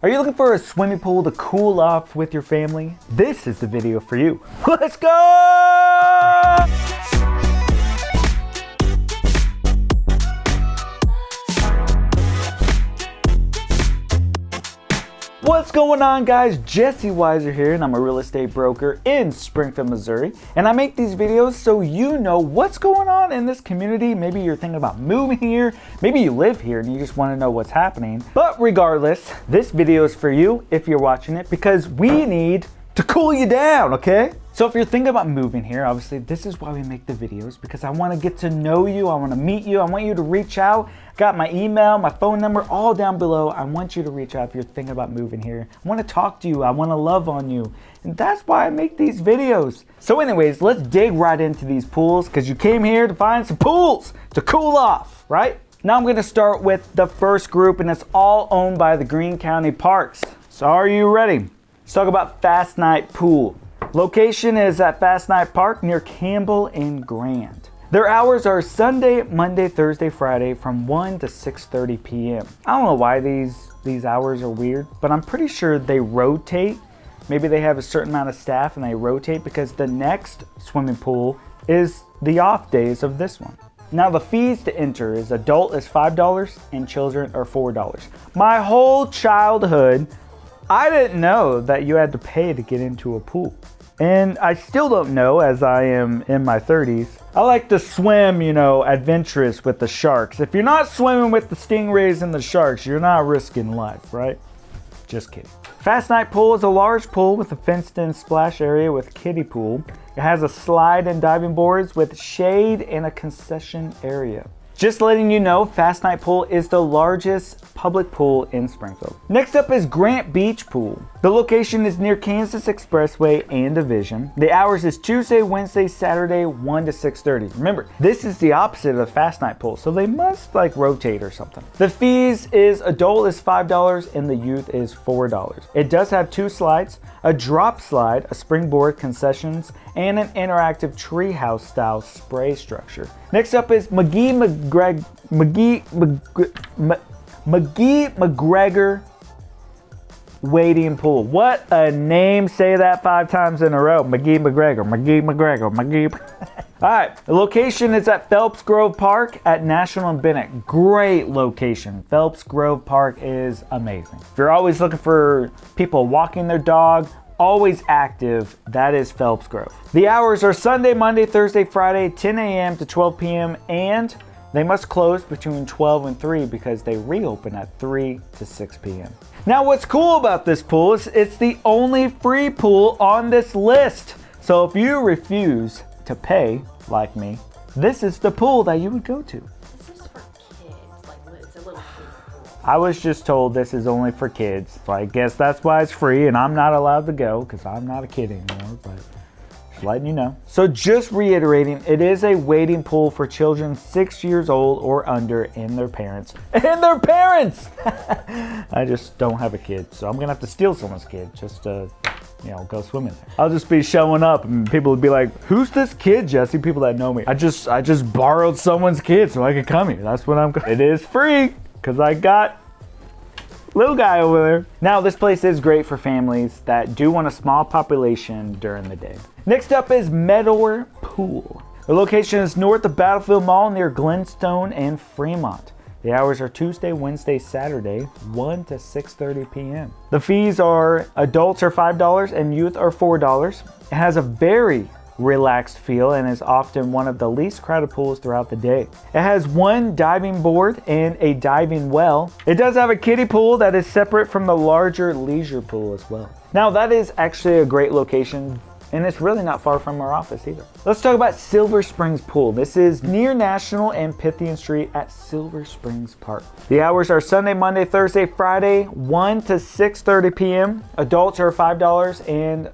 Are you looking for a swimming pool to cool off with your family? This is the video for you. Let's go! What's going on, guys? Jesse Weiser here, and I'm a real estate broker in Springfield, Missouri. And I make these videos so you know what's going on in this community. Maybe you're thinking about moving here. Maybe you live here and you just want to know what's happening. But regardless, this video is for you if you're watching it, because we need to cool you down, okay? So if you're thinking about moving here, obviously this is why we make the videos, because I want to get to know you, I want to meet you, I want you to reach out. Got my email, my phone number, all down below. I want you to reach out if you're thinking about moving here. I want to talk to you, I want to love on you. And that's why I make these videos. So anyways, let's dig right into these pools, because you came here to find some pools to cool off, right? Now I'm going to start with the first group, and it's all owned by the Greene County Parks. So are you ready? Let's talk about Fassnight Pool. Location is at Fassnight Park near Campbell and Grand. Their hours are Sunday, Monday, Thursday, Friday from 1 to 6:30 p.m. I don't know why these hours are weird, but I'm pretty sure they rotate. Maybe they have a certain amount of staff and they rotate, because the next swimming pool is the off days of this one. Now the fees to enter is adult is $5 and children are $4. My whole childhood, I didn't know that you had to pay to get into a pool. And I still don't know, as I am in my 30s. I like to swim, adventurous with the sharks. If you're not swimming with the stingrays and the sharks, you're not risking life, right? Just kidding. Fassnight Pool is a large pool with a fenced-in splash area with kiddie pool. It has a slide and diving boards with shade and a concession area. Just letting you know, Fassnight Pool is the largest public pool in Springfield. Next up is Grant Beach Pool. The location is near Kansas Expressway and Division. The hours is Tuesday, Wednesday, Saturday, 1 to 6:30. Remember, this is the opposite of the Fassnight Pool, so they must rotate or something. The fees is adult is $5 and the youth is $4. It does have 2 slides, a drop slide, a springboard, concessions, and an interactive treehouse style spray structure. Next up is McGregor wading pool. What a name. Say that 5 times in a row. McGregor. All right, the location is at Phelps Grove Park at National and Bennett. Great location. Phelps Grove Park is amazing. If you're always looking for people walking their dog, always active, that is Phelps Grove. The hours are Sunday, Monday, Thursday, Friday, 10 a.m. to 12 p.m. and they must close between 12 and 3 because they reopen at 3 to 6 p.m. Now what's cool about this pool is it's the only free pool on this list. So if you refuse to pay, like me, this is the pool that you would go to. This is for kids, it's a little kid pool. I was just told this is only for kids. So I guess that's why it's free and I'm not allowed to go because I'm not a kid anymore, but just letting you know. So just reiterating, it is a wading pool for children 6 years old or under and their parents. And their parents! I just don't have a kid, so I'm gonna have to steal someone's kid just to go swimming there. I'll just be showing up and people would be like, who's this kid, Jesse? People that know me. I just borrowed someone's kid so I could come here. That's what it is free because I got little guy over there. Now this place is great for families that do want a small population during the day. Next up is Meador Pool. The location is north of Battlefield Mall near Glenstone and Fremont. The hours are Tuesday, Wednesday, Saturday, 1 to 6:30 p.m. The fees are adults are $5 and youth are $4. It has a very relaxed feel and is often one of the least crowded pools throughout the day. It has 1 diving board and a diving well. It does have a kiddie pool that is separate from the larger leisure pool as well. Now that is actually a great location. And it's really not far from our office either. Let's talk about Silver Springs Pool. This is near National and Pythian Street at Silver Springs Park. The hours are Sunday, Monday, Thursday, Friday, 1 to 6:30 p.m. Adults are $5 and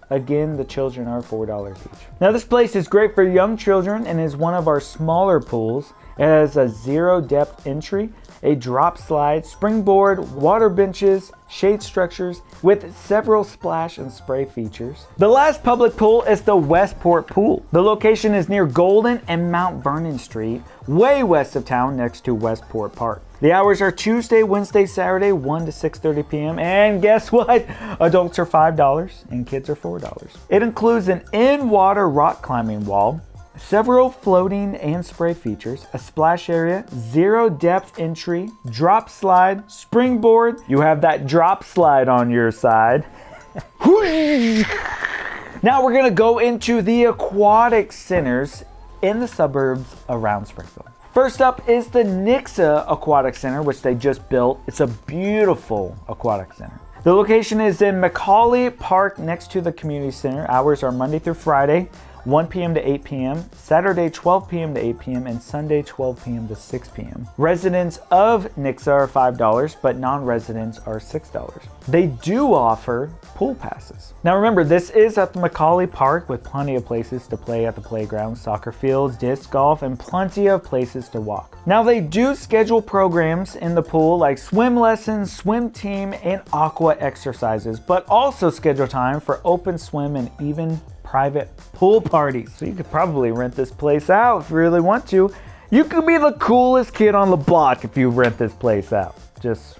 again, the children are $4 each. Now this place is great for young children and is one of our smaller pools. It has a 0 depth entry, a drop slide, springboard, water benches, shade structures with several splash and spray features. The last public pool is the Westport Pool. The location is near Golden and Mount Vernon Street, way west of town next to Westport Park. The hours are Tuesday, Wednesday, Saturday, 1 to 6:30 p.m. And guess what? Adults are $5 and kids are $4. It includes an in-water rock climbing wall, several floating and spray features, a splash area, 0 depth entry, drop slide, springboard. You have that drop slide on your side. Now we're gonna go into the aquatic centers in the suburbs around Springfield. First up is the Nixa Aquatic Center, which they just built. It's a beautiful aquatic center. The location is in McGregor Park next to the community center. Hours are Monday through Friday, 1 p.m. to 8 p.m., Saturday 12 p.m. to 8 p.m., and Sunday 12 p.m. to 6 p.m. Residents of Nixa are $5, but non-residents are $6. They do offer pool passes. Now remember, this is at the McGregor Park with plenty of places to play at the playground, soccer fields, disc golf, and plenty of places to walk. Now they do schedule programs in the pool like swim lessons, swim team, and aqua exercises, but also schedule time for open swim and even private pool parties. So you could probably rent this place out if you really want to. You could be the coolest kid on the block if you rent this place out. Just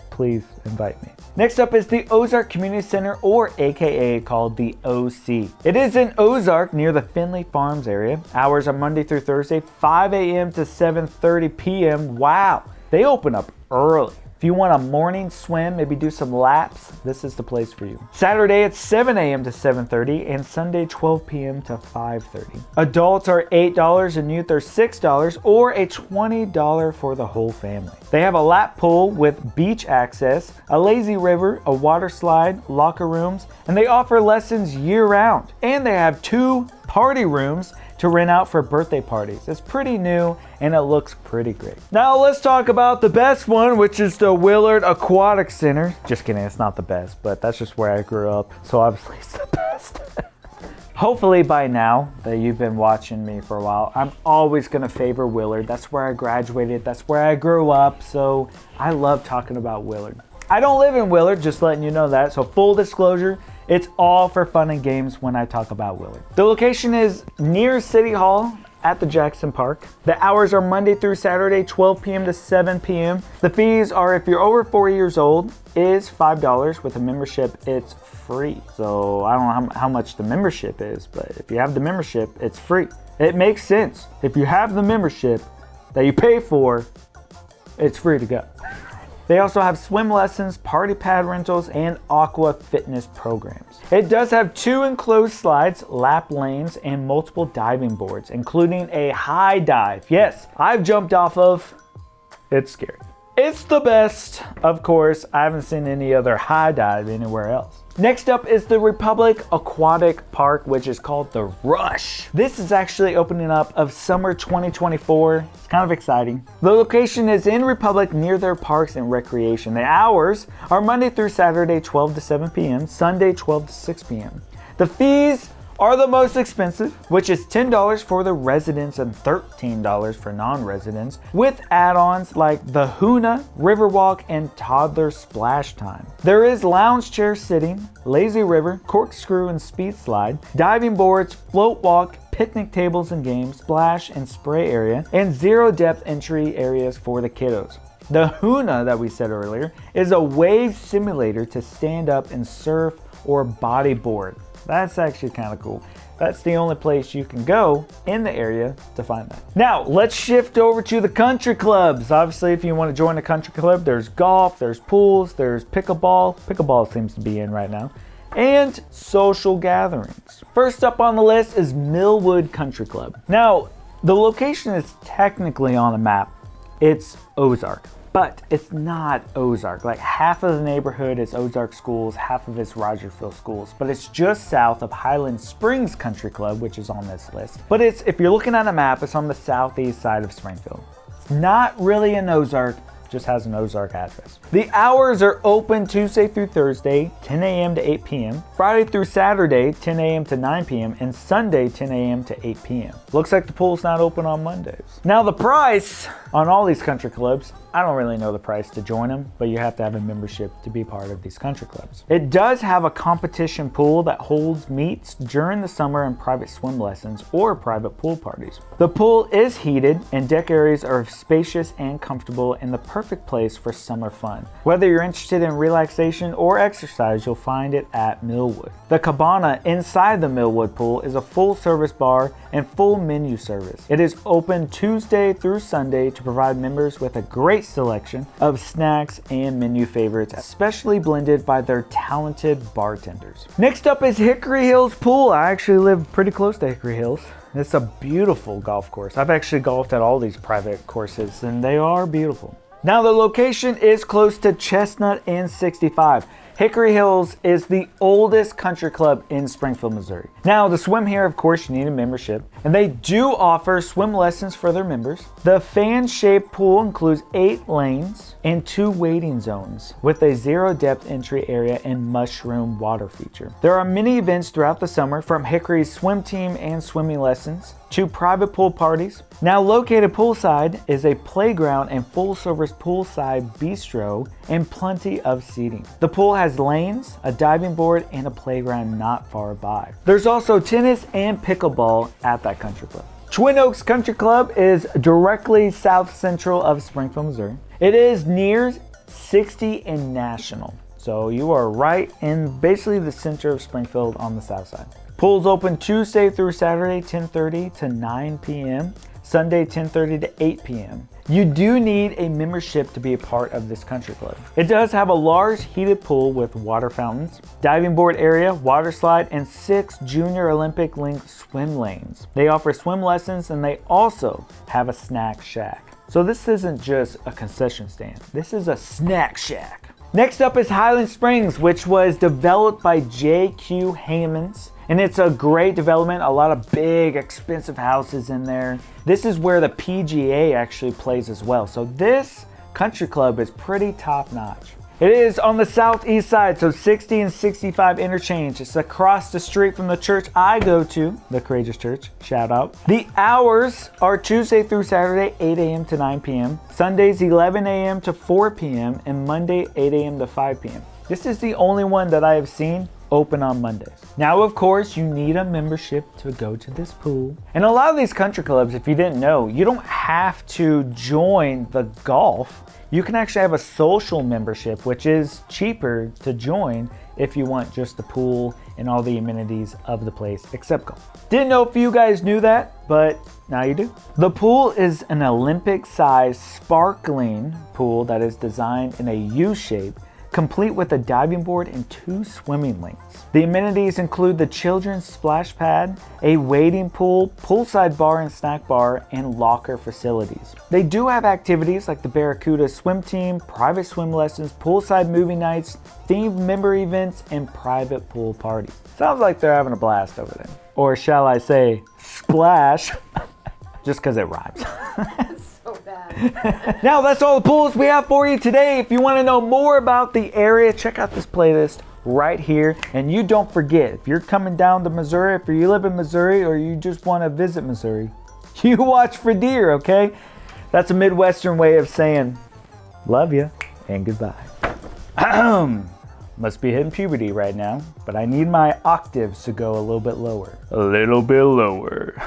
please invite me. Next up is the Ozark Community Center, or AKA called the OC. It is in Ozark near the Finley Farms area. Hours are Monday through Thursday, 5 a.m. to 7:30 p.m. Wow, they open up early. If you want a morning swim, maybe do some laps, this is the place for you. Saturday it's 7 a.m. to 7:30 and Sunday 12 p.m. to 5:30. Adults are $8 and youth are $6, or a $20 for the whole family. They have a lap pool with beach access, a lazy river, a water slide, locker rooms, and they offer lessons year round. And they have 2 party rooms to rent out for birthday parties. It's pretty new and it looks pretty great. Now let's talk about the best one, which is the Willard Aquatic Center. Just kidding, it's not the best, but that's just where I grew up, so obviously it's the best. Hopefully by now that you've been watching me for a while, I'm always gonna favor Willard. That's where I graduated, that's where I grew up, so I love talking about Willard. I don't live in Willard, just letting you know that, so full disclosure, it's all for fun and games when I talk about Willard. The location is near City Hall at the Jackson Park. The hours are Monday through Saturday, 12 p.m. to 7 p.m. The fees are, if you're over 4 years old, is $5. With a membership, it's free. So I don't know how much the membership is, but if you have the membership, it's free. It makes sense. If you have the membership that you pay for, it's free to go. They also have swim lessons, party pad rentals, and aqua fitness programs. It does have 2 enclosed slides, lap lanes, and multiple diving boards, including a high dive. Yes, I've jumped off of. It's scary. It's the best, of course. I haven't seen any other high dive anywhere else. Next up is the Republic Aquatic Park, which is called The Rush. This is actually opening up of summer 2024. It's kind of exciting. The location is in Republic near their parks and recreation. The hours are Monday through Saturday, 12 to 7 p.m., Sunday, 12 to 6 p.m. The fees are the most expensive, which is $10 for the residents and $13 for non-residents, with add-ons like the Huna, Riverwalk, and Toddler Splash Time. There is lounge chair sitting, lazy river, corkscrew and speed slide, diving boards, float walk, picnic tables and games, splash and spray area, and 0 depth entry areas for the kiddos. The Huna that we said earlier is a wave simulator to stand up and surf or bodyboard. That's actually kind of cool. That's the only place you can go in the area to find that. Now, let's shift over to the country clubs. Obviously, if you want to join a country club, there's golf, there's pools, there's pickleball. Pickleball seems to be in right now. And social gatherings. First up on the list is Millwood Country Club. Now, the location is technically on a map. It's Ozark. But it's not Ozark. Like half of the neighborhood is Ozark schools, half of it's Rogersville schools. But it's just south of Highland Springs Country Club, which is on this list. But it's, if you're looking at a map, it's on the southeast side of Springfield. It's not really in Ozark, just has an Ozark address. The hours are open Tuesday through Thursday, 10 a.m. to 8 p.m., Friday through Saturday, 10 a.m. to 9 p.m., and Sunday, 10 a.m. to 8 p.m. Looks like the pool's not open on Mondays. Now the price on all these country clubs, I don't really know the price to join them, but you have to have a membership to be part of these country clubs. It does have a competition pool that holds meets during the summer and private swim lessons or private pool parties. The pool is heated and deck areas are spacious and comfortable and the perfect place for summer fun. Whether you're interested in relaxation or exercise, you'll find it at Millwood. The cabana inside the Millwood pool is a full service bar and full menu service. It is open Tuesday through Sunday to provide members with a great selection of snacks and menu favorites, especially blended by their talented bartenders. Next up is Hickory Hills Pool. I actually live pretty close to Hickory Hills. It's a beautiful golf course. I've actually golfed at all these private courses and they are beautiful. Now the location is close to Chestnut and 65. Hickory Hills is the oldest country club in Springfield, Missouri. Now to swim here, of course, you need a membership, and they do offer swim lessons for their members. The fan-shaped pool includes 8 lanes and 2 waiting zones with a 0 depth entry area and mushroom water feature. There are many events throughout the summer, from Hickory's swim team and swimming lessons to private pool parties. Now located poolside is a playground and full-service poolside bistro and plenty of seating. The pool has lanes, a diving board, and a playground not far by. There's also tennis and pickleball at that country club. Twin Oaks Country Club is directly south central of Springfield, Missouri. It is near 60 and National. So you are right in basically the center of Springfield on the south side. Pool's open Tuesday through Saturday, 10:30 to 9 p.m., Sunday, 10:30 to 8 p.m. You do need a membership to be a part of this country club. It does have a large heated pool with water fountains, diving board area, water slide, and 6 Junior Olympic linked swim lanes. They offer swim lessons and they also have a snack shack. So this isn't just a concession stand, this is a snack shack. Next up is Highland Springs, which was developed by J.Q. Hammons. And it's a great development, a lot of big, expensive houses in there. This is where the PGA actually plays as well. So this country club is pretty top notch. It is on the southeast side, so 60 and 65 interchange. It's across the street from the church I go to, the Courageous Church, shout out. The hours are Tuesday through Saturday, 8 a.m. to 9 p.m., Sundays 11 a.m. to 4 p.m., and Monday 8 a.m. to 5 p.m. This is the only one that I have seen open on Mondays. Now, of course, you need a membership to go to this pool. And a lot of these country clubs, if you didn't know, you don't have to join the golf. You can actually have a social membership, which is cheaper to join if you want just the pool and all the amenities of the place except golf. Didn't know if you guys knew that, but now you do. The pool is an Olympic-sized sparkling pool that is designed in a U shape, complete with a diving board and 2 swimming lanes. The amenities include the children's splash pad, a wading pool, poolside bar and snack bar, and locker facilities. They do have activities like the Barracuda swim team, private swim lessons, poolside movie nights, themed member events, and private pool parties. Sounds like they're having a blast over there. Or shall I say, splash, just because it rhymes. So bad. Now that's all the pools we have for you today. If you want to know more about the area, check out this playlist right here. And you don't forget, if you're coming down to Missouri, if you live in Missouri or you just want to visit Missouri, you watch for deer, okay? That's a Midwestern way of saying love you and goodbye. Must be hitting puberty right now, but I need my octaves to go a little bit lower. A little bit lower.